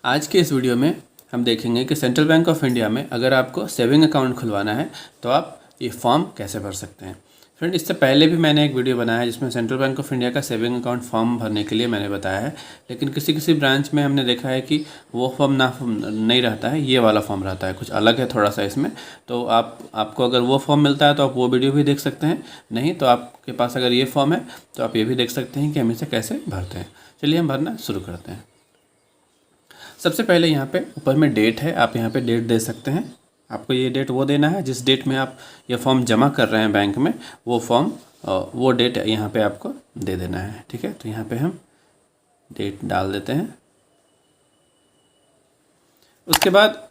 आज के इस वीडियो में हम देखेंगे कि सेंट्रल बैंक ऑफ इंडिया में अगर आपको सेविंग अकाउंट खुलवाना है तो आप ये फॉर्म कैसे भर सकते हैं। फ्रेंड, इससे पहले भी मैंने एक वीडियो बनाया है जिसमें सेंट्रल बैंक ऑफ इंडिया का सेविंग अकाउंट फॉर्म भरने के लिए मैंने बताया है, लेकिन किसी किसी ब्रांच में हमने देखा है कि वो फॉर्म नहीं रहता है, ये वाला फॉर्म रहता है, कुछ अलग है थोड़ा सा इसमें। तो आपको अगर वो फॉर्म मिलता है तो आप वो वीडियो भी देख सकते हैं, नहीं तो आपके पास अगर ये फॉर्म है तो आप ये भी देख सकते हैं कि हम इसे कैसे भरते हैं। चलिए हम भरना शुरू करते हैं। सबसे पहले यहाँ पे ऊपर में डेट है, आप यहाँ पे डेट दे सकते हैं। आपको ये डेट वो देना है जिस डेट में आप ये फॉर्म जमा कर रहे हैं बैंक में, वो डेट यहाँ पे आपको दे देना है। ठीक है, तो यहाँ पे हम डेट डाल देते हैं। उसके बाद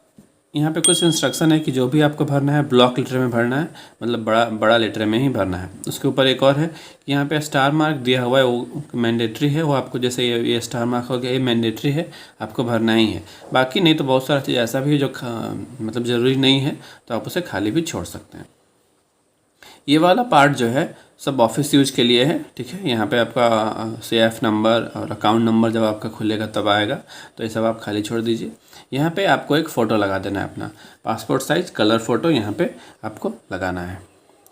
यहाँ पे कुछ इंस्ट्रक्शन है कि जो भी आपको भरना है ब्लॉक लेटर में भरना है, मतलब बड़ा लेटर में ही भरना है। उसके ऊपर एक और है कि यहाँ पे स्टार मार्क दिया हुआ है, वो मैंडेटरी है, वो आपको जैसे ये स्टार मार्क हो गया, ये मैंडेटरी है, आपको भरना ही है। बाकी नहीं तो बहुत सारा चीज़ ऐसा भी है जो मतलब ज़रूरी नहीं है, तो आप उसे खाली भी छोड़ सकते हैं। ये वाला पार्ट जो है सब ऑफिस यूज के लिए है। ठीक है, यहाँ पे आपका CF नंबर और अकाउंट नंबर जब आपका खुलेगा तब आएगा, तो ये सब आप खाली छोड़ दीजिए। यहाँ पे आपको एक फ़ोटो लगा देना है, अपना पासपोर्ट साइज कलर फ़ोटो यहाँ पे आपको लगाना है।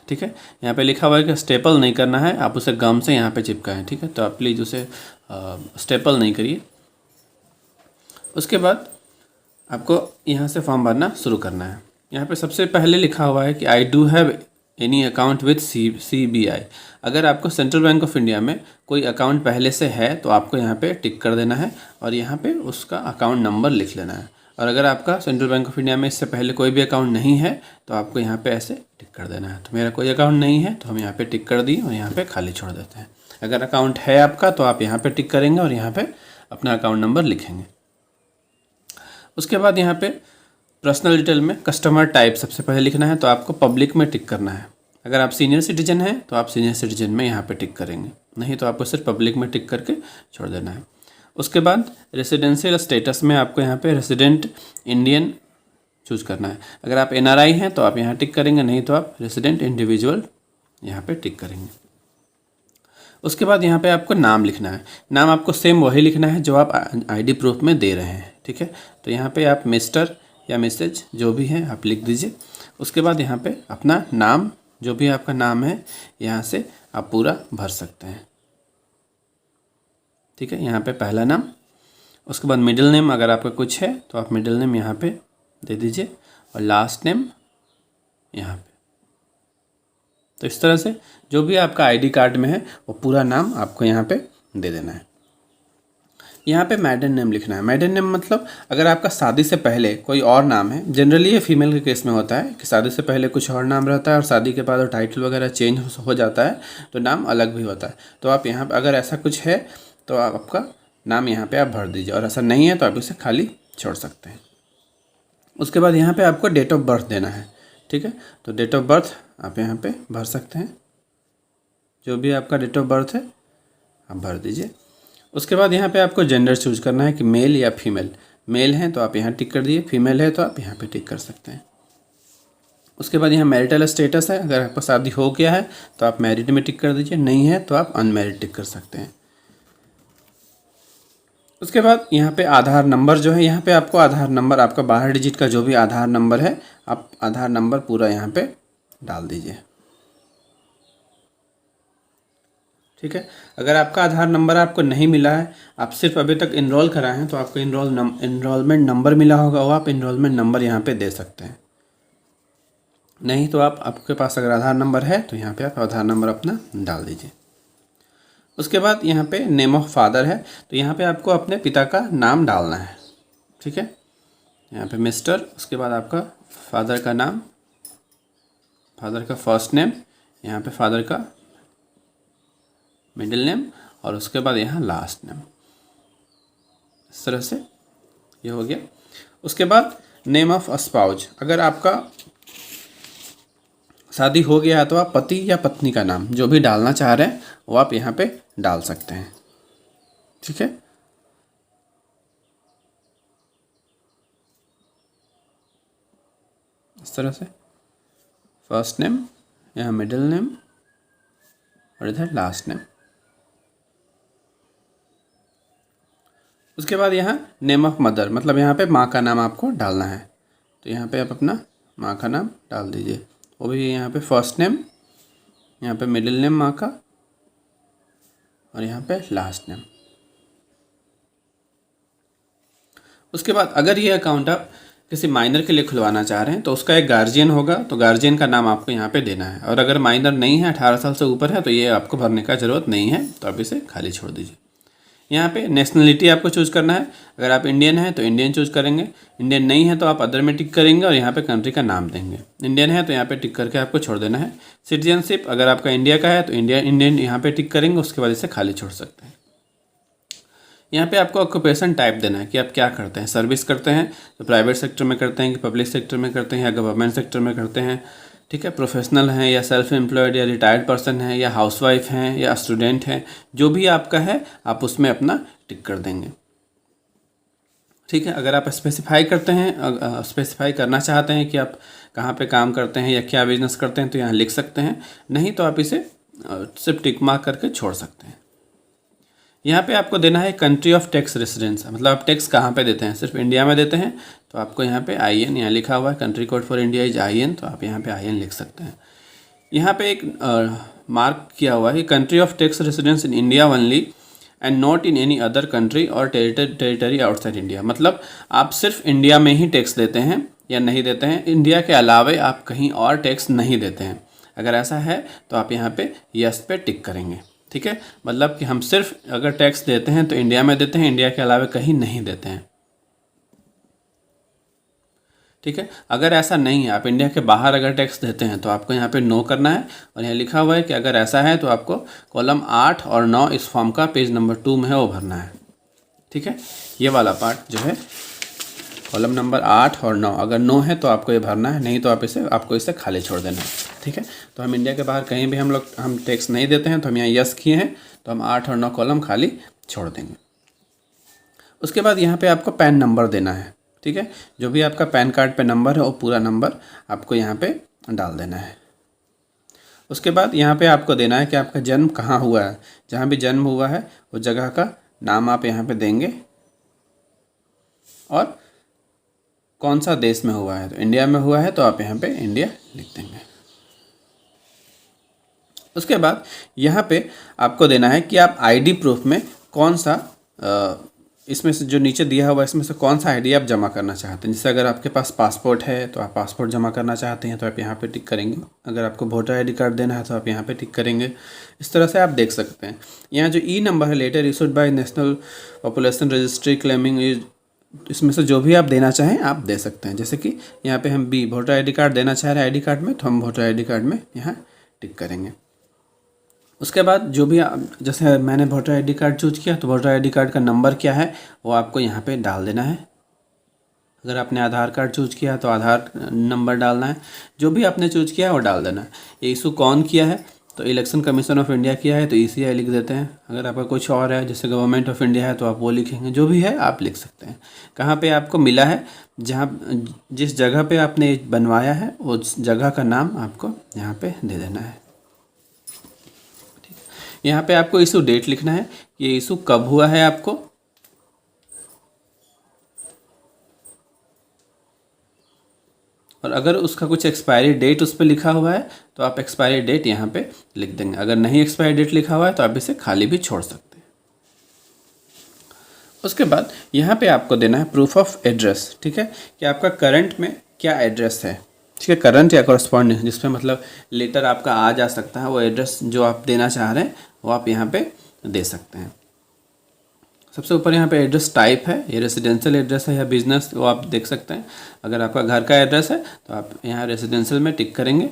ठीक है, यहाँ पे लिखा हुआ है कि स्टेपल नहीं करना है, आप उसे गम से यहाँ पे चिपकाएं। ठीक है, तो आप प्लीज़ उसे स्टेपल नहीं करिए। उसके बाद आपको यहाँ से फॉर्म भरना शुरू करना है। यहाँ पे सबसे पहले लिखा हुआ है कि I do have any account with CBI। अगर आपको सेंट्रल बैंक ऑफ इंडिया में कोई अकाउंट पहले से है तो आपको यहाँ पे टिक कर देना है और यहाँ पे उसका अकाउंट नंबर लिख लेना है। और अगर आपका सेंट्रल बैंक ऑफ इंडिया में इससे पहले कोई भी अकाउंट नहीं है तो आपको यहाँ पे ऐसे टिक कर देना है। तो मेरा कोई अकाउंट नहीं है तो हम यहाँ पे टिक कर दिए और यहाँ पे खाली छोड़ देते हैं। अगर अकाउंट है आपका तो आप यहाँ पे टिक करेंगे और यहाँ पे अपना अकाउंट नंबर लिखेंगे। उसके बाद यहाँ पे पर्सनल डिटेल में कस्टमर टाइप सबसे पहले लिखना है, तो आपको पब्लिक में टिक करना है। अगर आप सीनियर सिटीजन हैं तो आप सीनियर सिटीजन में यहाँ पे टिक करेंगे, नहीं तो आपको सिर्फ पब्लिक में टिक करके छोड़ देना है। उसके बाद रेसिडेंशियल स्टेटस में आपको यहाँ पे रेसिडेंट इंडियन चूज़ करना है। अगर आप NRI हैं तो आप यहाँ टिक करेंगे, नहीं तो आप रेसिडेंट इंडिविजुअल यहाँ पे टिक करेंगे। उसके बाद यहाँ पे आपको नाम लिखना है। नाम आपको सेम वही लिखना है जो आप ID प्रूफ में दे रहे हैं। ठीक है, तो यहाँ पे आप मिस्टर या मिसेज जो भी है आप लिख दीजिए। उसके बाद यहाँ पे अपना नाम, जो भी आपका नाम है, यहाँ से आप पूरा भर सकते हैं। ठीक है, यहाँ पे पहला नाम, उसके बाद मिडिल नेम अगर आपका कुछ है तो आप मिडिल नेम यहाँ पे दे दीजिए और लास्ट नेम यहाँ पे। तो इस तरह से जो भी आपका ID कार्ड में है वो पूरा नाम आपको यहाँ पे दे देना है। यहाँ पे मैडन नेम लिखना है। मैडन नेम मतलब अगर आपका शादी से पहले कोई और नाम है, जनरली ये फीमेल के केस में होता है कि शादी से पहले कुछ और नाम रहता है और शादी के बाद वो टाइटल वगैरह चेंज हो जाता है तो नाम अलग भी होता है। तो आप यहाँ पर अगर ऐसा कुछ है तो आपका नाम यहाँ पर आप भर दीजिए, और ऐसा नहीं है तो आप इसे खाली छोड़ सकते हैं। उसके बाद यहाँ पर आपको डेट ऑफ बर्थ देना है। ठीक है, तो डेट ऑफ बर्थ आप यहाँ पे भर सकते हैं, जो भी आपका डेट ऑफ बर्थ है आप भर दीजिए। उसके बाद यहाँ पे आपको जेंडर चूज करना है कि मेल या फीमेल। मेल है तो आप यहाँ टिक कर दिए, फीमेल है तो आप यहाँ पे टिक कर सकते हैं। उसके बाद यहाँ मैरिटल स्टेटस है, अगर आपका शादी हो गया है तो आप मैरिड में टिक कर दीजिए, नहीं है तो आप अनमैरिड टिक कर सकते हैं। उसके बाद यहाँ पे आधार नंबर जो है, यहाँ पे आपको आधार नंबर, आपका 12 डिजिट का जो भी आधार नंबर है आप आधार नंबर पूरा यहाँ पे डाल दीजिए। ठीक है, अगर आपका आधार नंबर आपको नहीं मिला है, आप सिर्फ अभी तक इनरोल कराए हैं तो आपको इनरोलमेंट नंबर मिला होगा, वो आप इनरोलमेंट नंबर यहाँ पे दे सकते हैं। नहीं तो आपके पास अगर आधार नंबर है तो यहाँ पे आप आधार नंबर अपना डाल दीजिए। उसके बाद यहाँ पे नेम ऑफ फादर है, तो यहाँ पे आपको अपने पिता का नाम डालना है। ठीक है, यहाँ पे मिस्टर, उसके बाद आपका फादर का नाम, फादर का फर्स्ट नेम, यहाँ पे फादर का मिडिल नेम और उसके बाद यहाँ लास्ट नेम। इस तरह से ये हो गया। उसके बाद नेम ऑफ स्पाउज, अगर आपका शादी हो गया है तो आप पति या पत्नी का नाम जो भी डालना चाह रहे हैं वो आप यहाँ पे डाल सकते हैं। ठीक है, इस तरह से फर्स्ट नेम, यहाँ मिडिल नेम और इधर लास्ट नेम। उसके बाद यहाँ नेम ऑफ मदर, मतलब यहाँ पे माँ का नाम आपको डालना है। तो यहाँ पे आप अपना माँ का नाम डाल दीजिए, वो भी यहाँ पे फर्स्ट नेम, यहाँ पे मिडिल नेम माँ का, और यहाँ पे लास्ट नेम। उसके बाद अगर ये अकाउंट आप किसी माइनर के लिए खुलवाना चाह रहे हैं तो उसका एक गार्जियन होगा, तो गार्जियन का नाम आपको यहाँ पे देना है। और अगर माइनर नहीं है, 18 साल से ऊपर है, तो ये आपको भरने का ज़रूरत नहीं है, तो आप इसे खाली छोड़ दीजिए। यहाँ पे नेशनलिटी आपको चूज़ करना है। अगर आप इंडियन हैं तो इंडियन चूज़ करेंगे, इंडियन नहीं है तो आप अदर में टिक करेंगे और यहाँ पे कंट्री का नाम देंगे। इंडियन है तो यहाँ पे टिक करके आपको छोड़ देना है। सिटीजनशिप अगर आपका इंडिया का है तो इंडियन यहाँ पे टिक करेंगे, उसके बाद इसे खाली छोड़ सकते हैं। यहाँ पे आपको ऑक्यूपेशन टाइप देना है कि आप क्या करते हैं, सर्विस करते हैं तो प्राइवेट सेक्टर में करते हैं कि पब्लिक सेक्टर में करते हैं या गवर्नमेंट सेक्टर में करते हैं, ठीक है। प्रोफेशनल हैं या सेल्फ एम्प्लॉयड या रिटायर्ड पर्सन है या हाउसवाइफ हैं या स्टूडेंट हैं, जो भी आपका है आप उसमें अपना टिक कर देंगे, ठीक है। अगर आप स्पेसिफाई करते हैं, स्पेसिफाई करना चाहते हैं कि आप कहाँ पे काम करते हैं या क्या बिजनेस करते हैं तो यहाँ लिख सकते हैं, नहीं तो आप इसे सिर्फ टिक मार्क करके छोड़ सकते हैं। यहाँ पे आपको देना है कंट्री ऑफ टैक्स रेसिडेंस, मतलब आप टैक्स कहाँ पे देते हैं, सिर्फ इंडिया में देते हैं तो आपको यहाँ पे IN यहाँ लिखा हुआ है, country code for India is IN, तो आप यहाँ पे IN लिख सकते हैं। यहाँ पे एक मार्क किया हुआ है country of tax residence in India only and not in any other country और टेरिटरी आउटसाइड इंडिया, मतलब आप सिर्फ इंडिया में ही टैक्स देते हैं या नहीं देते हैं, इंडिया के अलावे आप कहीं और टैक्स नहीं देते हैं। अगर ऐसा है तो आप यहाँ पे यस पे टिक करेंगे, ठीक है। मतलब कि हम सिर्फ अगर टैक्स देते हैं तो इंडिया में देते हैं, इंडिया के अलावा कहीं नहीं देते हैं, ठीक है। अगर ऐसा नहीं है, आप इंडिया के बाहर अगर टैक्स देते हैं तो आपको यहाँ पे नो करना है। और यहाँ लिखा हुआ है कि अगर ऐसा है तो आपको कॉलम 8 और 9 इस फॉर्म का पेज नंबर 2 में है वो भरना है, ठीक है। ये वाला पार्ट जो है कॉलम नंबर 8 और 9, अगर नो है तो आपको ये भरना है, नहीं तो आपको इसे खाली छोड़ देना है, ठीक है। तो हम इंडिया के बाहर कहीं भी हम टैक्स नहीं देते हैं तो हम यहाँ यस किए हैं, तो हम 8 और 9 कॉलम खाली छोड़ देंगे। उसके बाद यहाँ पे आपको पैन नंबर देना है, ठीक है। जो भी आपका पैन कार्ड पे नंबर है वो पूरा नंबर आपको यहाँ पे डाल देना है। उसके बाद यहाँ पे आपको देना है कि आपका जन्म कहाँ हुआ है, जहाँ भी जन्म हुआ है वो जगह का नाम आप यहाँ पे देंगे और कौन सा देश में हुआ है, तो इंडिया में हुआ है तो आप यहाँ पे इंडिया लिख देंगे। उसके बाद यहाँ पे आपको देना है कि आप ID प्रूफ में कौन सा इसमें से जो नीचे दिया हुआ है इसमें से कौन सा ID आप जमा करना चाहते हैं। जैसे अगर आपके पास पासपोर्ट है तो आप पासपोर्ट जमा करना चाहते हैं तो आप यहाँ पे टिक करेंगे, अगर आपको वोटर ID कार्ड देना है तो आप यहाँ पे टिक करेंगे। इस तरह से आप देख सकते हैं। यहाँ जो E नंबर है, letter issued by national population registry claiming is, इसमें से जो भी आप देना चाहें आप दे सकते हैं। जैसे कि यहाँ पे हम B वोटर ID कार्ड देना चाह रहे हैं ID कार्ड में, तो हम वोटर ID कार्ड में यहाँ टिक करेंगे। उसके बाद जो भी जैसे मैंने वोटर ID कार्ड चूज किया तो वोटर ID कार्ड का नंबर क्या है वो आपको यहाँ पे डाल देना है। अगर आपने आधार कार्ड चूज किया तो आधार नंबर डालना है, जो भी आपने चूज किया है वो डाल देना है। ये इशू कौन किया है, तो इलेक्शन कमीशन ऑफ इंडिया किया है तो ECI लिख देते हैं। अगर आपका कुछ और है जैसे गवर्नमेंट ऑफ इंडिया है तो आप वो लिखेंगे, जो भी है आप लिख सकते हैं। कहाँ पे आपको मिला है, जिस जगह पे आपने बनवाया है उस जगह का नाम आपको यहाँ पे दे देना है। यहाँ पे आपको इशू डेट लिखना है, ये इशू कब हुआ है आपको, और अगर उसका कुछ एक्सपायरी डेट उस पर लिखा हुआ है तो आप एक्सपायरी डेट यहाँ पे लिख देंगे। अगर नहीं एक्सपायरी डेट लिखा हुआ है तो आप इसे खाली भी छोड़ सकते हैं। उसके बाद यहाँ पे आपको देना है प्रूफ ऑफ एड्रेस, ठीक है, कि आपका करंट में क्या एड्रेस है, ठीक है। करंट या कॉरस्पॉन्डिंग जिसपे मतलब लेटर आपका आ जा सकता है, वो एड्रेस जो आप देना चाह रहे हैं वो आप यहाँ पे दे सकते हैं। सबसे ऊपर यहाँ पे एड्रेस टाइप है, ये रेसिडेंशियल एड्रेस है या बिजनेस, वो आप देख सकते हैं। अगर आपका घर का एड्रेस है तो आप यहाँ रेसिडेंशियल में टिक करेंगे,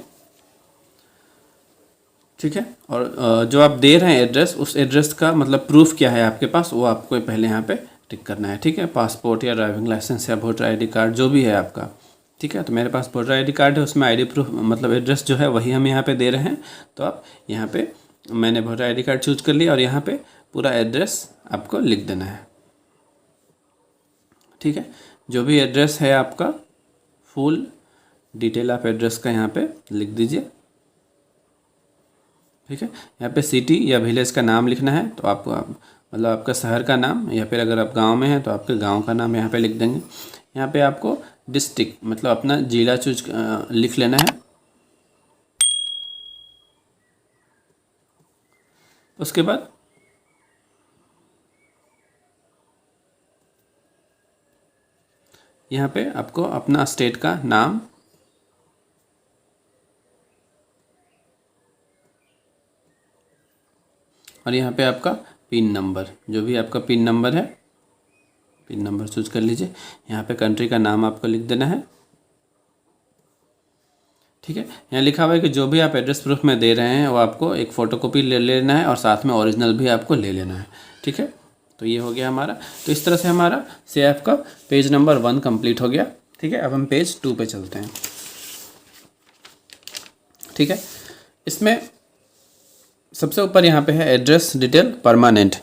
ठीक है। और जो आप दे रहे हैं एड्रेस, उस एड्रेस का मतलब प्रूफ क्या है आपके पास वो आपको पहले यहाँ पे टिक करना है, ठीक है। पासपोर्ट या ड्राइविंग लाइसेंस या वोटर ID कार्ड जो भी है आपका, ठीक है। तो मेरे पास वोटर ID कार्ड है, उसमें ID प्रूफ मतलब एड्रेस जो है वही हम यहाँ पे दे रहे हैं। तो आप यहाँ पे मैंने वोटर ID कार्ड चूज कर लिया और यहाँ पे पूरा एड्रेस आपको लिख देना है, ठीक है। जो भी एड्रेस है आपका फुल डिटेल आप एड्रेस का यहाँ पे लिख दीजिए, ठीक है। यहाँ पे सिटी या विलेज का नाम लिखना है तो आपको मतलब आपका शहर का नाम, या फिर अगर आप गांव में हैं तो आपके गांव का नाम यहाँ पे लिख देंगे। यहाँ पे आपको डिस्ट्रिक्ट मतलब अपना जिला चूज लिख लेना है। उसके बाद यहाँ पे आपको अपना स्टेट का नाम, और यहाँ पे आपका पिन नंबर, जो भी आपका पिन नंबर है, पिन नंबर चूज कर लीजिए। यहाँ पे कंट्री का नाम आपको लिख देना है। ठीक है, यहाँ लिखा हुआ है कि जो भी आप एड्रेस प्रूफ में दे रहे हैं वो आपको एक फ़ोटोकॉपी ले लेना है और साथ में ओरिजिनल भी आपको ले लेना है। ठीक है, तो ये हो गया हमारा। तो इस तरह से हमारा CAF का पेज नंबर 1 कंप्लीट हो गया। ठीक है, अब हम पेज 2 पे चलते हैं। ठीक है, इसमें सबसे ऊपर यहाँ पे है एड्रेस डिटेल परमानेंट।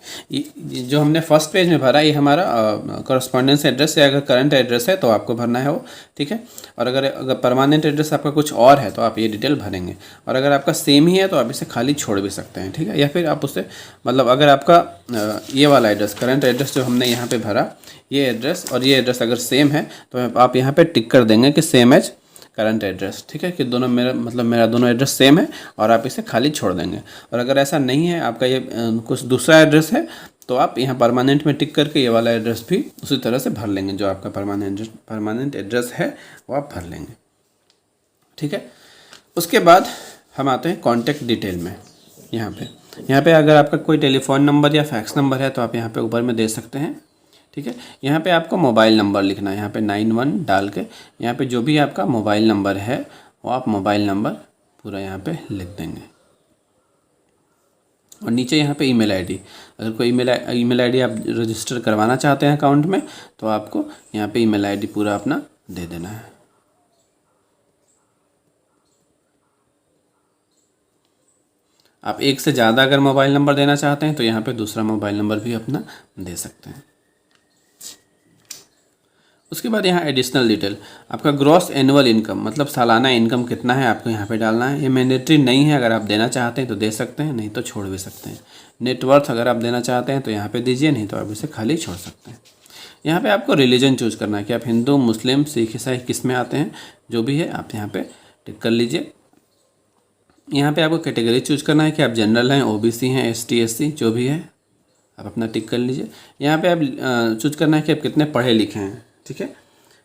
जो हमने फर्स्ट पेज में भरा ये हमारा कॉरस्पॉन्डेंस एड्रेस है। अगर करंट एड्रेस है तो आपको भरना है वो। ठीक है, और अगर परमानेंट एड्रेस आपका कुछ और है तो आप ये डिटेल भरेंगे, और अगर आपका सेम ही है तो आप इसे खाली छोड़ भी सकते हैं। ठीक है, या फिर आप उसे मतलब अगर आपका ये वाला एड्रेस करंट एड्रेस जो हमने यहाँ पर भरा, ये एड्रेस और ये एड्रेस अगर सेम है तो आप यहाँ पर टिक कर देंगे कि सेम एज करंट एड्रेस। ठीक है, कि दोनों मेरा दोनों एड्रेस सेम है और आप इसे खाली छोड़ देंगे। और अगर ऐसा नहीं है, आपका ये कुछ दूसरा एड्रेस है, तो आप यहाँ परमानेंट में टिक करके ये वाला एड्रेस भी उसी तरह से भर लेंगे। जो आपका परमानेंट एड्रेस है वो आप भर लेंगे। ठीक है, उसके बाद हम आते हैं कॉन्टैक्ट डिटेल में। यहाँ पे अगर आपका कोई टेलीफोन नंबर या फैक्स नंबर है तो आप यहाँ पे ऊपर में दे सकते हैं। ठीक है, यहाँ पे आपको मोबाइल नंबर लिखना है। यहाँ पे 91 डाल के यहाँ पे जो भी आपका मोबाइल नंबर है वो आप मोबाइल नंबर पूरा यहाँ पे लिख देंगे। और नीचे यहाँ पे ईमेल आईडी, अगर कोई ईमेल आईडी आप रजिस्टर करवाना चाहते हैं अकाउंट में तो आपको यहाँ पे ईमेल आईडी पूरा अपना दे देना है। आप एक से ज़्यादा अगर मोबाइल नंबर देना चाहते हैं तो यहाँ पे दूसरा मोबाइल नंबर भी अपना दे सकते हैं। उसके बाद यहाँ एडिशनल डिटेल, आपका ग्रॉस एनुअल इनकम मतलब सालाना इनकम कितना है आपको यहाँ पे डालना है। ये मैंडेटरी नहीं है, अगर आप देना चाहते हैं तो दे सकते हैं, नहीं तो छोड़ भी सकते हैं। नेटवर्थ अगर आप देना चाहते हैं तो यहाँ पे दीजिए, नहीं तो आप इसे खाली छोड़ सकते हैं। यहाँ पे आपको रिलीजन चूज करना है कि आप हिंदू, मुस्लिम, सिख, ईसाई किस में आते हैं, जो भी है आप यहाँ पे टिक कर लीजिए। यहाँ पे आपको कैटेगरी चूज करना है कि आप जनरल हैं, OBC हैं, ST SC जो भी है आप अपना टिक कर लीजिए। यहाँ पे आप चूज करना है कि आप कितने पढ़े लिखे हैं। ठीक है,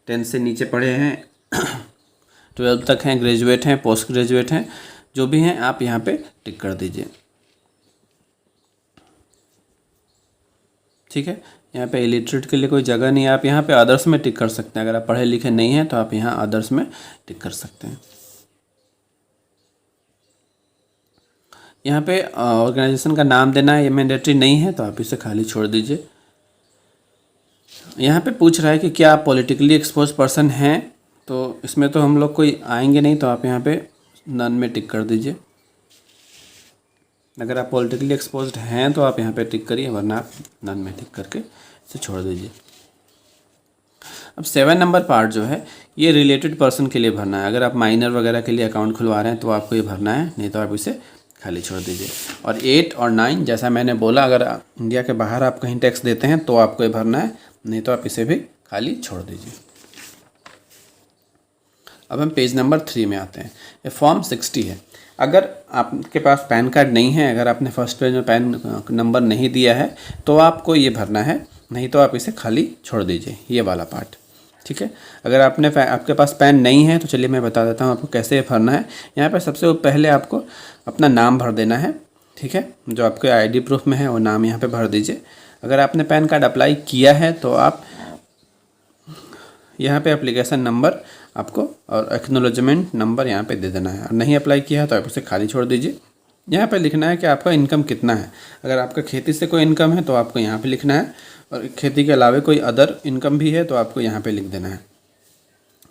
10 से नीचे पढ़े हैं, 12 तक हैं, ग्रेजुएट हैं, पोस्ट ग्रेजुएट हैं, जो भी हैं आप यहाँ पे टिक कर दीजिए। ठीक है, यहाँ पे इलिटरेट के लिए कोई जगह नहीं है, आप यहाँ पे अदर्स में टिक कर सकते हैं। अगर आप पढ़े लिखे नहीं हैं तो आप यहाँ अदर्स में टिक कर सकते हैं। यहाँ पे ऑर्गेनाइजेशन का नाम देना है, ये मैंडेटरी नहीं है तो आप इसे खाली छोड़ दीजिए। यहाँ पे पूछ रहा है कि क्या आप पॉलिटिकली एक्सपोज पर्सन हैं, तो इसमें तो हम लोग कोई आएंगे नहीं, तो आप यहाँ पे नन में टिक कर दीजिए। अगर आप पॉलिटिकली एक्सपोज्ड हैं तो आप यहाँ पे टिक करिए, वरना आप नन में टिक करके इसे छोड़ दीजिए। अब 7 नंबर पार्ट जो है ये रिलेटेड पर्सन के लिए भरना है। अगर आप माइनर वगैरह के लिए अकाउंट खुलवा रहे हैं तो आपको ये भरना है, नहीं तो आप इसे खाली छोड़ दीजिए। और 8 और 9 जैसा मैंने बोला, अगर इंडिया के बाहर आप कहीं टैक्स देते हैं तो आपको ये भरना है, नहीं तो आप इसे भी खाली छोड़ दीजिए। अब हम पेज नंबर 3 में आते हैं। ये फॉर्म 60 है। अगर आपके पास पैन कार्ड नहीं है, अगर आपने फर्स्ट पेज में पैन नंबर नहीं दिया है तो आपको ये भरना है, नहीं तो आप इसे खाली छोड़ दीजिए, ये वाला पार्ट। ठीक है, अगर आपके पास पैन नहीं है तो चलिए मैं बता देता हूँ आपको कैसे भरना है। यहाँ पे सबसे पहले आपको अपना नाम भर देना है। ठीक है, जो आपके ID प्रूफ में है वो नाम यहाँ पे भर दीजिए। अगर आपने पैन कार्ड अप्लाई किया है तो आप यहाँ पे एप्लीकेशन नंबर आपको और एक्नॉलेजमेंट नंबर यहाँ पे दे देना है। और नहीं अप्लाई किया है तो आप उसे खाली छोड़ दीजिए। यहाँ पे लिखना है कि आपका इनकम कितना है। अगर आपका खेती से कोई इनकम है तो आपको यहाँ पे लिखना है, और खेती के अलावा कोई अदर इनकम भी है तो आपको यहाँ पे लिख देना है।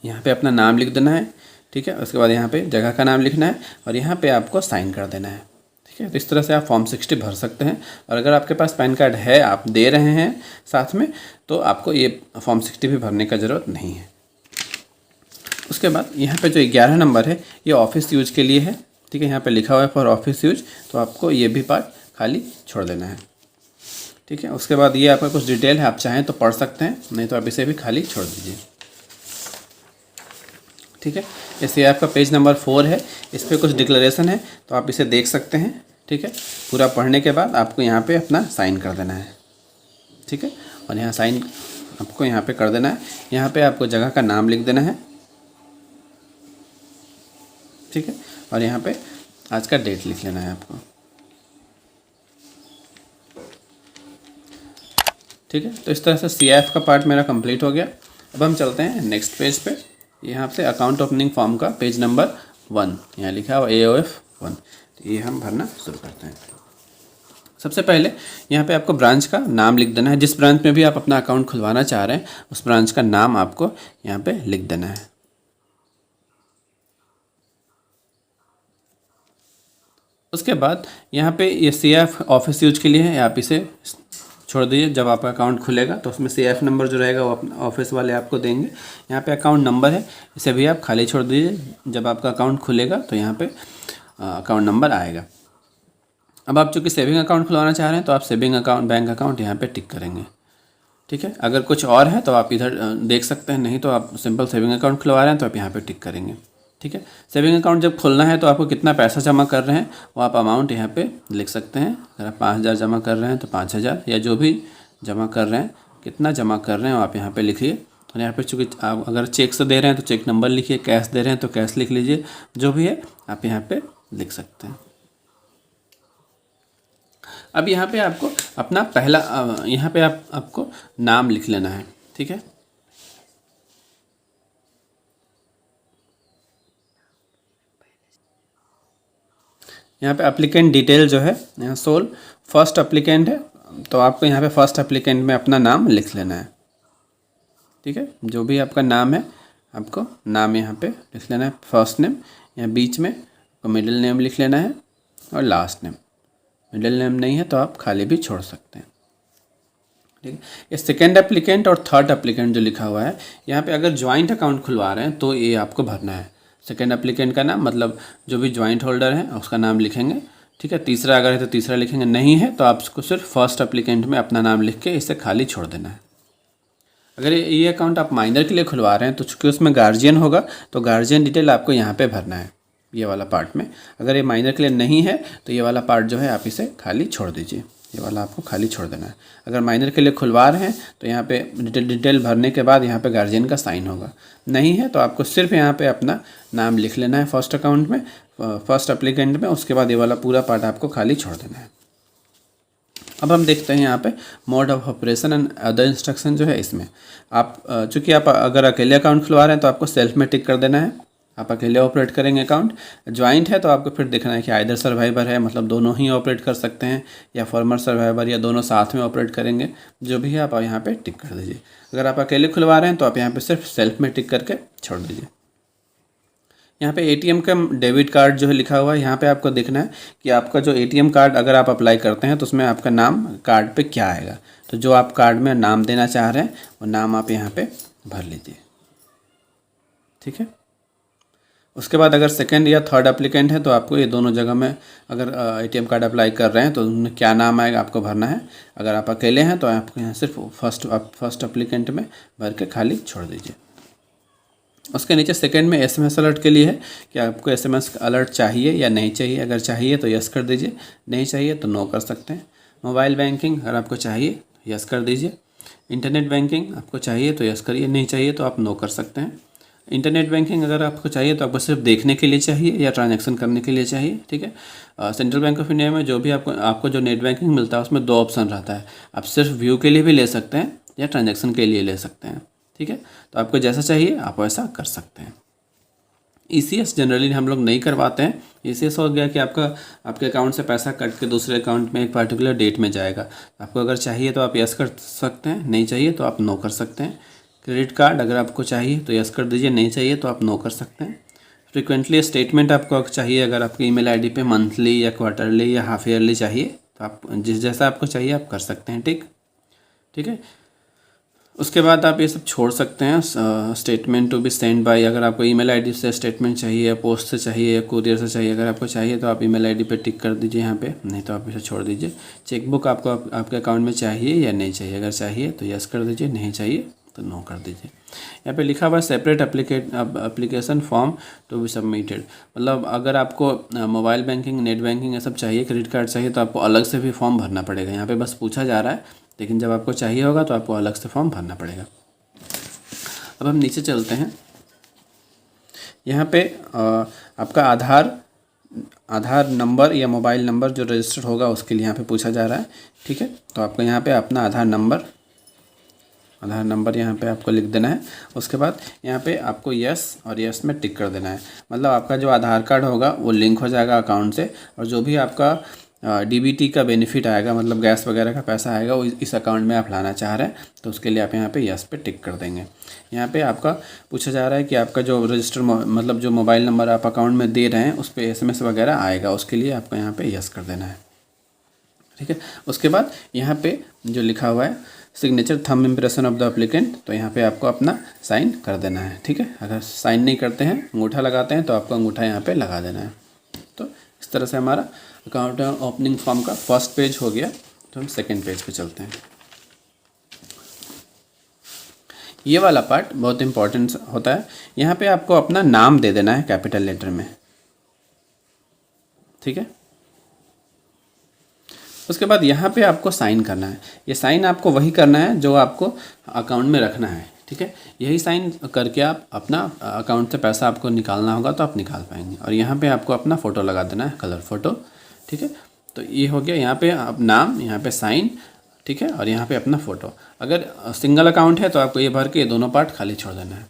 यहाँ पे अपना नाम लिख देना है। ठीक है, उसके बाद यहाँ पे जगह का नाम लिखना है और यहाँ पे आपको साइन कर देना है। ठीक है, तो इस तरह से आप फॉर्म 60 भर सकते हैं। और अगर आपके पास पैन कार्ड है, आप दे रहे हैं साथ में, तो आपको ये फॉर्म 60 भी भरने का ज़रूरत नहीं है। उसके बाद यहाँ पे जो 11 नंबर है ये ऑफिस यूज के लिए है। ठीक है, यहाँ पे लिखा हुआ है फॉर ऑफिस यूज, तो आपको ये भी पार्ट खाली छोड़ देना है। ठीक है। उसके बाद ये आपका कुछ डिटेल है, आप चाहें तो पढ़ सकते हैं, नहीं तो आप इसे भी खाली छोड़ दीजिए। ठीक है, इससे आपका पेज नंबर 4 है, इस पर कुछ डिक्लेरेशन है तो आप इसे देख सकते हैं। ठीक है, पूरा पढ़ने के बाद आपको यहाँ पे अपना साइन कर देना है। ठीक है, और यहाँ साइन आपको यहाँ पे कर देना है। यहाँ पे आपको जगह का नाम लिख देना है। ठीक है, और यहाँ पे आज का डेट लिख लेना है आपको। ठीक है, तो इस तरह से CIF का पार्ट मेरा कंप्लीट हो गया। अब हम चलते हैं नेक्स्ट पेज पे। यहाँ से अकाउंट ओपनिंग फॉर्म का पेज नंबर 1 यहाँ लिखा हुआ AOF 1, तो ये हम भरना शुरू करते हैं। सबसे पहले यहाँ पे आपको ब्रांच का नाम लिख देना है। जिस ब्रांच में भी आप अपना अकाउंट खुलवाना चाह रहे हैं उस ब्रांच का नाम आपको यहाँ पे लिख देना है। उसके बाद यहाँ पे ये CIF ऑफिस यूज के लिए है, आप इसे छोड़ दीजिए। जब आपका अकाउंट खुलेगा तो उसमें CIF नंबर जो रहेगा वो अपने ऑफिस वाले आपको देंगे। यहाँ पे अकाउंट नंबर है, इसे भी आप खाली छोड़ दीजिए। जब आपका अकाउंट खुलेगा तो यहाँ पे अकाउंट नंबर आएगा। अब आप चूँकि सेविंग अकाउंट खुलवाना चाह रहे हैं तो आप सेविंग अकाउंट, बैंक अकाउंट यहाँ पे टिक करेंगे। ठीक है, अगर कुछ और है तो आप इधर देख सकते हैं, नहीं तो आप सिंपल सेविंग अकाउंट खुलवा रहे हैं तो आप यहाँ पे टिक करेंगे। ठीक है, सेविंग अकाउंट जब खोलना है तो आपको कितना पैसा जमा कर रहे हैं वो आप अमाउंट यहाँ पे लिख सकते हैं। अगर आप 5,000 जमा कर रहे हैं तो 5,000, या जो भी जमा कर रहे हैं, कितना जमा कर रहे हैं आप यहाँ पे लिखिए। और यहाँ पे चूँकि आप अगर चेक से दे रहे हैं तो चेक नंबर लिखिए, कैश दे रहे हैं तो कैश लिख लीजिए, जो भी है आप यहाँ पे लिख सकते हैं। अब यहाँ पे आपको अपना पहला यहाँ पे आपको नाम लिख लेना है। ठीक है, यहाँ पे एप्लीकेंट डिटेल जो है यहाँ सोल फर्स्ट एप्लीकेंट है, तो आपको यहाँ पे फर्स्ट एप्लीकेंट में अपना नाम लिख लेना है। ठीक है, जो भी आपका नाम है आपको नाम यहाँ पे लिख लेना है। फर्स्ट नेम, यहाँ बीच में आपको मिडिल नेम लिख लेना है, और लास्ट नेम। मिडिल नेम नहीं है तो आप खाली भी छोड़ सकते हैं। ठीक है, ये सेकेंड एप्लीकेंट और थर्ड एप्लीकेंट जो लिखा हुआ है, यहाँ पे अगर ज्वाइंट अकाउंट खुलवा रहे हैं तो ये आपको भरना है। सेकेंड एप्लीकेंट का नाम मतलब जो भी ज्वाइंट होल्डर है उसका नाम लिखेंगे। ठीक है, तीसरा अगर है तो तीसरा लिखेंगे, नहीं है तो आप उसको सिर्फ फर्स्ट एप्लीकेंट में अपना नाम लिख के इसे खाली छोड़ देना है। अगर ये अकाउंट आप माइनर के लिए खुलवा रहे हैं तो चूँकि उसमें गार्जियन होगा तो गार्जियन डिटेल आपको यहाँ पे भरना है, ये वाला पार्ट में। अगर ये माइनर के लिए नहीं है तो ये वाला पार्ट जो है आप इसे खाली छोड़ दीजिए, ये वाला आपको खाली छोड़ देना है। अगर माइनर के लिए खुलवा रहे हैं तो यहाँ पे डिटेल भरने के बाद यहाँ पे गार्जियन का साइन होगा। नहीं है तो आपको सिर्फ यहाँ पे अपना नाम लिख लेना है फर्स्ट अकाउंट में, फर्स्ट एप्लीकेंट में। उसके बाद ये वाला पूरा पार्ट आपको खाली छोड़ देना है। अब हम देखते हैं यहाँ पे mode of operation and other instruction जो है, इसमें आप चूँकि आप अगर अकेले अकाउंट खुलवा रहे हैं तो आपको सेल्फ में टिक कर देना है, आप अकेले ऑपरेट करेंगे अकाउंट। ज्वाइंट है तो आपको फिर देखना है कि आइदर सर्वाइवर है, मतलब दोनों ही ऑपरेट कर सकते हैं, या फॉर्मर सर्वाइवर, या दोनों साथ में ऑपरेट करेंगे, जो भी है आप यहाँ पे टिक कर दीजिए। अगर आप अकेले खुलवा रहे हैं तो आप यहाँ पे सिर्फ सेल्फ में टिक करके छोड़ दीजिए। यहाँ पे ATM का डेबिट कार्ड जो है लिखा हुआ है, यहाँ पे आपको देखना है कि आपका जो ATM कार्ड अगर आप अप्लाई करते हैं तो उसमें आपका नाम कार्ड पे क्या आएगा। तो जो आप कार्ड में नाम देना चाह रहे हैं वो नाम आप यहाँ पे भर लीजिए। ठीक है, उसके बाद अगर सेकंड या थर्ड एप्लीकेंट है तो आपको ये दोनों जगह में अगर ATM कार्ड अप्लाई कर रहे हैं तो उनमें क्या नाम आएगा आपको भरना है। अगर आप अकेले हैं तो आपको यहाँ सिर्फ फर्स्ट एप्लीकेंट में भर के खाली छोड़ दीजिए। उसके नीचे सेकंड में SMS अलर्ट के लिए है कि आपको SMS अलर्ट चाहिए या नहीं चाहिए। अगर चाहिए तो यस कर दीजिए, नहीं चाहिए तो नो कर सकते हैं। मोबाइल बैंकिंग अगर आपको चाहिए यस कर दीजिए। इंटरनेट बैंकिंग आपको चाहिए तो यस करिए, नहीं चाहिए तो आप नो कर सकते हैं। इंटरनेट बैंकिंग अगर आपको चाहिए तो आपको सिर्फ देखने के लिए चाहिए या ट्रांजैक्शन करने के लिए चाहिए। ठीक है, सेंट्रल बैंक ऑफ इंडिया में जो भी आपको जो नेट बैंकिंग मिलता है उसमें 2 ऑप्शन रहता है, आप सिर्फ व्यू के लिए भी ले सकते हैं या ट्रांजैक्शन के लिए ले सकते हैं। ठीक है, तो आपको जैसा चाहिए आप वैसा कर सकते हैं। ECS जनरली हम लोग नहीं करवाते हैं। ECS हो गया कि आपके अकाउंट से पैसा कट के दूसरे अकाउंट में एक पर्टिकुलर डेट में जाएगा। आपको अगर चाहिए तो आप यस कर सकते हैं, नहीं चाहिए तो आप नो कर सकते हैं। क्रेडिट कार्ड अगर आपको चाहिए तो यस कर दीजिए, नहीं चाहिए तो आप नो कर सकते हैं। फ्रीक्वेंटली स्टेटमेंट आपको चाहिए, अगर आपकी ईमेल आईडी पे मंथली या क्वार्टरली या हाफ ईयरली चाहिए तो आप जैसा आपको चाहिए आप कर सकते हैं। ठीक है, उसके बाद आप ये सब छोड़ सकते हैं। Statement to be send by, अगर आपको ईमेल आईडी से स्टेटमेंट चाहिए, पोस्ट से चाहिए या कुरियर से चाहिए, अगर आपको चाहिए तो आप ईमेल आईडी पे टिक कर दीजिए यहाँ पे, नहीं तो आप इसे छोड़ दीजिए। चेकबुक आपको आपके अकाउंट में चाहिए या नहीं चाहिए, अगर चाहिए तो यस कर दीजिए, नहीं चाहिए तो नो कर दीजिए। यहाँ पे लिखा हुआ है separate application form to be submitted, मतलब अगर आपको मोबाइल बैंकिंग, नेट बैंकिंग ये सब चाहिए, क्रेडिट कार्ड चाहिए, तो आपको अलग से भी फॉर्म भरना पड़ेगा। यहाँ पे बस पूछा जा रहा है, लेकिन जब आपको चाहिए होगा तो आपको अलग से फॉर्म भरना पड़ेगा। अब हम नीचे चलते हैं। यहाँ पे आपका आधार नंबर या मोबाइल नंबर जो रजिस्टर होगा उसके लिए यहाँ पे पूछा जा रहा है, ठीक है। तो आपको यहाँ पे अपना आधार नंबर यहाँ पे आपको लिख देना है। उसके बाद यहाँ पे आपको यस और यस में टिक कर देना है, मतलब आपका जो आधार कार्ड होगा वो लिंक हो जाएगा अकाउंट से, और जो भी आपका डीबीटी का बेनिफिट आएगा, मतलब गैस वगैरह का पैसा आएगा, वो इस अकाउंट में आप लाना चाह रहे हैं, तो उसके लिए आप यहाँ पे यस पे टिक कर देंगे। यहाँ पे आपका पूछा जा रहा है कि आपका जो रजिस्टर मतलब जो मोबाइल नंबर आप अकाउंट में दे रहे हैं उस पर SMS वगैरह आएगा, उसके लिए आपको यहाँ पे यस कर देना है, ठीक है। उसके बाद यहाँ पे जो लिखा हुआ है signature thumb impression of the applicant, तो यहाँ पे आपको अपना साइन कर देना है, ठीक है। अगर साइन नहीं करते हैं, अंगूठा लगाते हैं, तो आपको अंगूठा यहाँ पे लगा देना है। तो इस तरह से हमारा अकाउंट ओपनिंग फॉर्म का फर्स्ट पेज हो गया। तो हम सेकेंड पेज पे चलते हैं। ये वाला पार्ट बहुत इंपॉर्टेंट होता है। यहाँ पे आपको अपना नाम दे देना है कैपिटल लेटर में, ठीक है। उसके बाद यहाँ पे आपको साइन करना है। ये साइन आपको वही करना है जो आपको अकाउंट में रखना है, ठीक है। यही साइन करके आप अपना अकाउंट से पैसा आपको निकालना होगा तो आप निकाल पाएंगे। और यहाँ पे आपको अपना फ़ोटो लगा देना है, कलर फ़ोटो, ठीक है। तो ये हो गया, यहाँ पे आप नाम, यहाँ पे साइन, ठीक है, और यहाँ पे अपना फ़ोटो। अगर सिंगल अकाउंट है तो आपको ये भर के ये दोनों पार्ट खाली छोड़ देना है।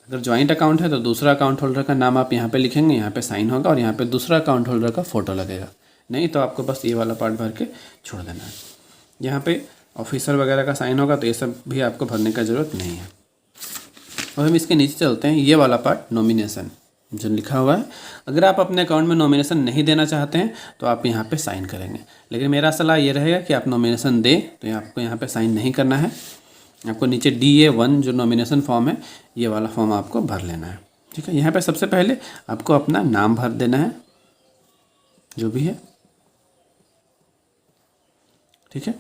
अगर जॉइंट अकाउंट है तो दूसरा अकाउंट होल्डर का नाम आप यहाँ पे लिखेंगे, यहाँ पे साइन होगा, और यहाँ पे दूसरा अकाउंट होल्डर का फ़ोटो लगेगा। नहीं तो आपको बस ये वाला पार्ट भर के छोड़ देना है। यहाँ पे ऑफिसर वगैरह का साइन होगा, तो ये सब भी आपको भरने का ज़रूरत नहीं है। और हम इसके नीचे चलते हैं। ये वाला पार्ट नॉमिनेशन जो लिखा हुआ है, अगर आप अपने अकाउंट में नॉमिनेशन नहीं देना चाहते हैं तो आप यहाँ पे साइन करेंगे, लेकिन मेरा सलाह ये रहेगा कि आप नॉमिनेशन दें तो आपको यहाँ पे साइन नहीं करना है। आपको नीचे DA1 जो नॉमिनेशन फॉर्म है, ये वाला फॉर्म आपको भर लेना है, ठीक है। यहाँ पे सबसे पहले आपको अपना नाम भर देना है जो भी है, ठीक है।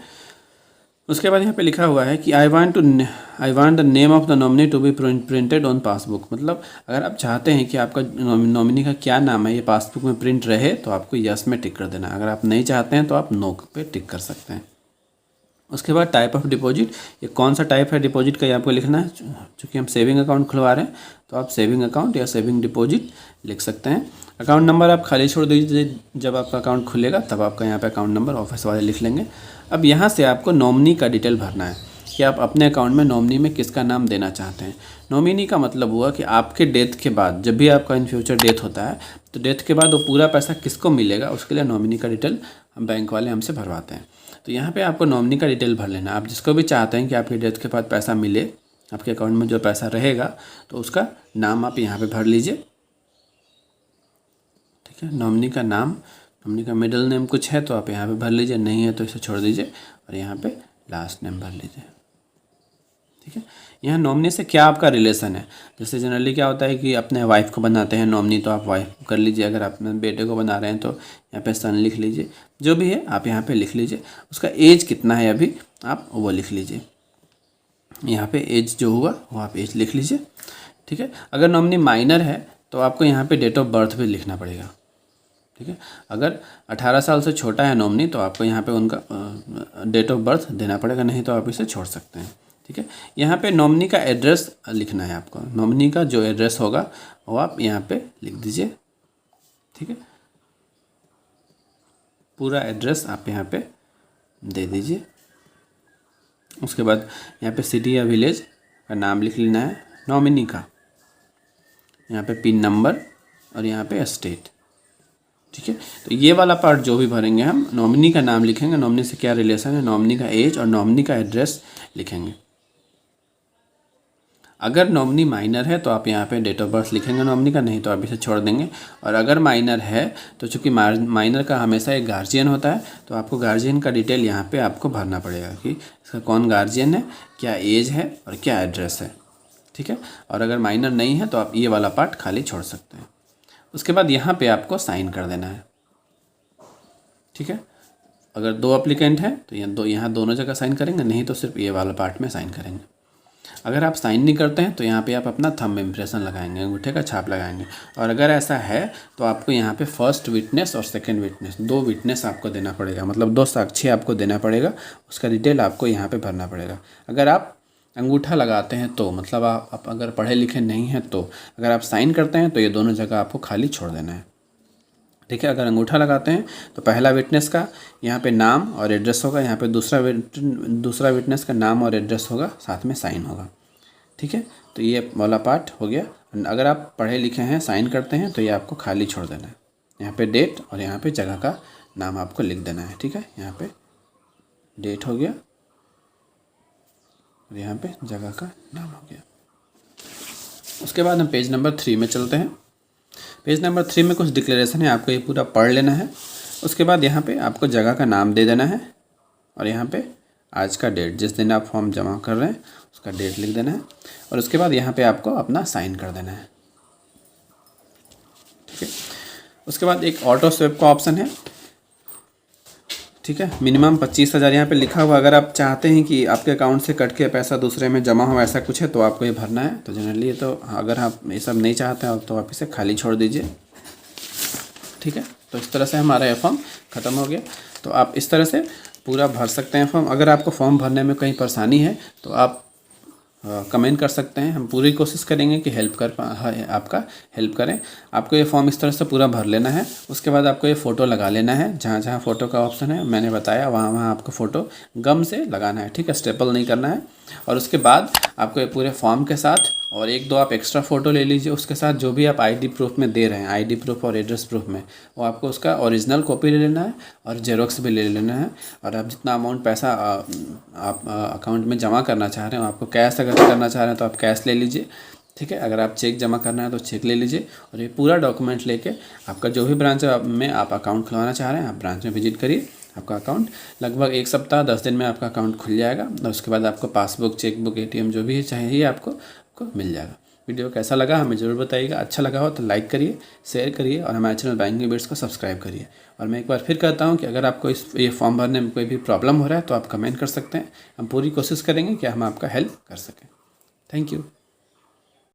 उसके बाद यहाँ पे लिखा हुआ है कि I want the name of the nominee to be printed on passbook, मतलब अगर आप चाहते हैं कि आपका नॉमिनी का क्या नाम है ये पासबुक में प्रिंट रहे तो आपको यस में टिक कर देना। अगर आप नहीं चाहते हैं तो आप नो पे टिक कर सकते हैं। उसके बाद टाइप ऑफ डिपॉजिट, ये कौन सा टाइप है डिपॉजिट का ये आपको लिखना है। चूँकि हम सेविंग अकाउंट खुलवा रहे हैं तो आप सेविंग अकाउंट या सेविंग डिपॉजिट लिख सकते हैं। अकाउंट नंबर आप खाली छोड़ दीजिए, जब आपका अकाउंट खुलेगा तब आपका यहाँ पे अकाउंट नंबर ऑफिस वाले लिख लेंगे। अब यहाँ से आपको नॉमिनी का डिटेल भरना है कि आप अपने अकाउंट में नॉमिनी में किसका नाम देना चाहते हैं। नॉमिनी का मतलब हुआ कि आपके डेथ के बाद, जब भी आपका इन फ्यूचर डेथ होता है तो डेथ के बाद वो पूरा पैसा किसको मिलेगा, उसके लिए नॉमिनी का डिटेल हम बैंक वाले हमसे भरवाते हैं। तो यहाँ पे आपको नॉमिनी का डिटेल भर लेना। आप जिसको भी चाहते हैं कि आपके डेथ के बाद पैसा मिले, आपके अकाउंट में जो पैसा रहेगा, तो उसका नाम आप यहाँ पे भर लीजिए, ठीक है। नॉमिनी का नाम, नॉमिनी का मिडिल नेम कुछ है तो आप यहाँ पे भर लीजिए, नहीं है तो इसे छोड़ दीजिए, और यहाँ पे लास्ट नेम भर लीजिए, ठीक है। यहाँ नॉमिनी से क्या आपका रिलेशन है, जैसे जनरली क्या होता है कि अपने वाइफ को बनाते हैं नॉमिनी, तो आप वाइफ कर लीजिए। अगर आप अपने बेटे को बना रहे हैं तो यहाँ पे सन लिख लीजिए, जो भी है आप यहाँ पे लिख लीजिए। उसका एज कितना है अभी आप वो लिख लीजिए, यहाँ पे एज जो हुआ वो आप एज लिख लीजिए, ठीक है। अगर नॉमिनी माइनर है तो आपको यहाँ पे डेट ऑफ बर्थ भी लिखना पड़ेगा, ठीक है। अगर 18 साल से छोटा है नॉमिनी तो आपको यहाँ पे उनका डेट ऑफ बर्थ देना पड़ेगा, नहीं तो आप इसे छोड़ सकते हैं, ठीक है। यहाँ पे नॉमिनी का एड्रेस लिखना है आपको। नॉमिनी का जो एड्रेस होगा वो आप यहाँ पे लिख दीजिए, ठीक है। पूरा एड्रेस आप यहाँ पे दे दीजिए। उसके बाद यहाँ पे सिटी या विलेज का नाम लिख लेना है, नॉमिनी का, यहाँ पे पिन नंबर, और यहाँ पे स्टेट, ठीक है। तो ये वाला पार्ट जो भी भरेंगे हम, नॉमिनी का नाम लिखेंगे, नॉमिनी से क्या रिलेशन है, नॉमिनी का एज और नॉमिनी का एड्रेस लिखेंगे। अगर नॉमिनी माइनर है तो आप यहाँ पे डेट ऑफ बर्थ लिखेंगे नॉमिनी का, नहीं तो आप इसे छोड़ देंगे। और अगर माइनर है तो चूँकि माइनर का हमेशा एक गार्जियन होता है, तो आपको गार्जियन का डिटेल यहाँ पे आपको भरना पड़ेगा कि इसका कौन गार्जियन है, क्या एज है और क्या एड्रेस है, ठीक है। और अगर माइनर नहीं है तो आप ये वाला पार्ट खाली छोड़ सकते हैं। उसके बाद यहाँ पे आपको साइन कर देना है, ठीक है। अगर 2 एप्लीकेंट हैं तो यहाँ दोनों जगह साइन करेंगे, नहीं तो सिर्फ ये वाला पार्ट में साइन करेंगे। अगर आप साइन नहीं करते हैं तो यहाँ पे आप अपना थंब इम्प्रेशन लगाएंगे, अंगूठे का छाप लगाएंगे। और अगर ऐसा है तो आपको यहाँ पे फर्स्ट विटनेस और सेकंड विटनेस, 2 विटनेस आपको देना पड़ेगा, मतलब 2 साक्षी आपको देना पड़ेगा, उसका डिटेल आपको यहाँ पे भरना पड़ेगा। अगर आप अंगूठा लगाते हैं तो मतलब आप अगर पढ़े लिखे नहीं हैं तो, अगर आप साइन करते हैं तो ये दोनों जगह आपको खाली छोड़ देना है, ठीक है। अगर अंगूठा लगाते हैं तो पहला विटनेस का यहाँ पे नाम और एड्रेस होगा, यहाँ पे दूसरा विटनेस का नाम और एड्रेस होगा, साथ में साइन होगा, ठीक है। तो ये वाला पार्ट हो गया। अगर आप पढ़े लिखे हैं, साइन करते हैं, तो ये आपको खाली छोड़ देना है। यहाँ पे डेट और यहाँ पे जगह का नाम आपको लिख देना है, ठीक है। यहाँ पे डेट हो गया और यहाँ पे जगह का नाम हो गया। उसके बाद हम पेज नंबर 3 में चलते हैं। पेज नंबर 3 में कुछ डिक्लेरेशन है, आपको ये पूरा पढ़ लेना है। उसके बाद यहाँ पे आपको जगह का नाम दे देना है और यहाँ पे आज का डेट, जिस दिन आप फॉर्म जमा कर रहे हैं उसका डेट लिख देना है। और उसके बाद यहाँ पे आपको अपना साइन कर देना है, ठीक है। उसके बाद एक ऑटो स्वेप का ऑप्शन है, ठीक है। मिनिमम 25,000 यहाँ पे लिखा हुआ। अगर आप चाहते हैं कि आपके अकाउंट से कट के पैसा दूसरे में जमा हो, ऐसा कुछ है तो आपको ये भरना है। तो जनरली ये तो अगर आप ये सब नहीं चाहते हैं तो आप इसे खाली छोड़ दीजिए, ठीक है। तो इस तरह से हमारा ये फॉर्म ख़त्म हो गया। तो आप इस तरह से पूरा भर सकते हैं फॉर्म। अगर आपको फॉर्म भरने में कहीं परेशानी है तो आप कमेंट कर सकते हैं, हम पूरी कोशिश करेंगे कि आपका हेल्प करें। आपको ये फॉर्म इस तरह से पूरा भर लेना है। उसके बाद आपको ये फ़ोटो लगा लेना है, जहाँ जहाँ फ़ोटो का ऑप्शन है मैंने बताया वहाँ वहाँ आपको फ़ोटो गम से लगाना है, ठीक है, स्टेपल नहीं करना है। और उसके बाद आपको ये पूरे फॉर्म के साथ और 1-2 आप एक्स्ट्रा फ़ोटो ले लीजिए। उसके साथ जो भी आप आईडी प्रूफ में दे रहे हैं, आईडी प्रूफ और एड्रेस प्रूफ में, वो आपको उसका ओरिजिनल कॉपी ले लेना है और जेरोक्स भी ले लेना है। और आप जितना अमाउंट पैसा आप अकाउंट में जमा करना चाह रहे हो, आपको कैश अगर करना चाह रहे हैं तो आप कैश ले लीजिए, ठीक है। अगर आप चेक जमा करना है तो चेक ले लीजिए। और ये पूरा डॉक्यूमेंट लेके आपका जो भी ब्रांच में आप अकाउंट खुलवाना चाह रहे हैं, आप ब्रांच में विजिट करिए। आपका अकाउंट लगभग 1 सप्ताह 10 दिन में आपका अकाउंट खुल जाएगा। और उसके बाद आपको पासबुक, चेकबुक, ATM जो भी चाहिए आपको मिल जाएगा। वीडियो कैसा लगा हमें ज़रूर बताइएगा। अच्छा लगा हो तो लाइक करिए, शेयर करिए और हमारे चैनल बैंकिंग बिट्स को सब्सक्राइब करिए। और मैं एक बार फिर कहता हूं कि अगर आपको ये फॉर्म भरने में कोई भी प्रॉब्लम हो रहा है तो आप कमेंट कर सकते हैं। हम पूरी कोशिश करेंगे कि हम आपका हेल्प कर सकें। Thank you.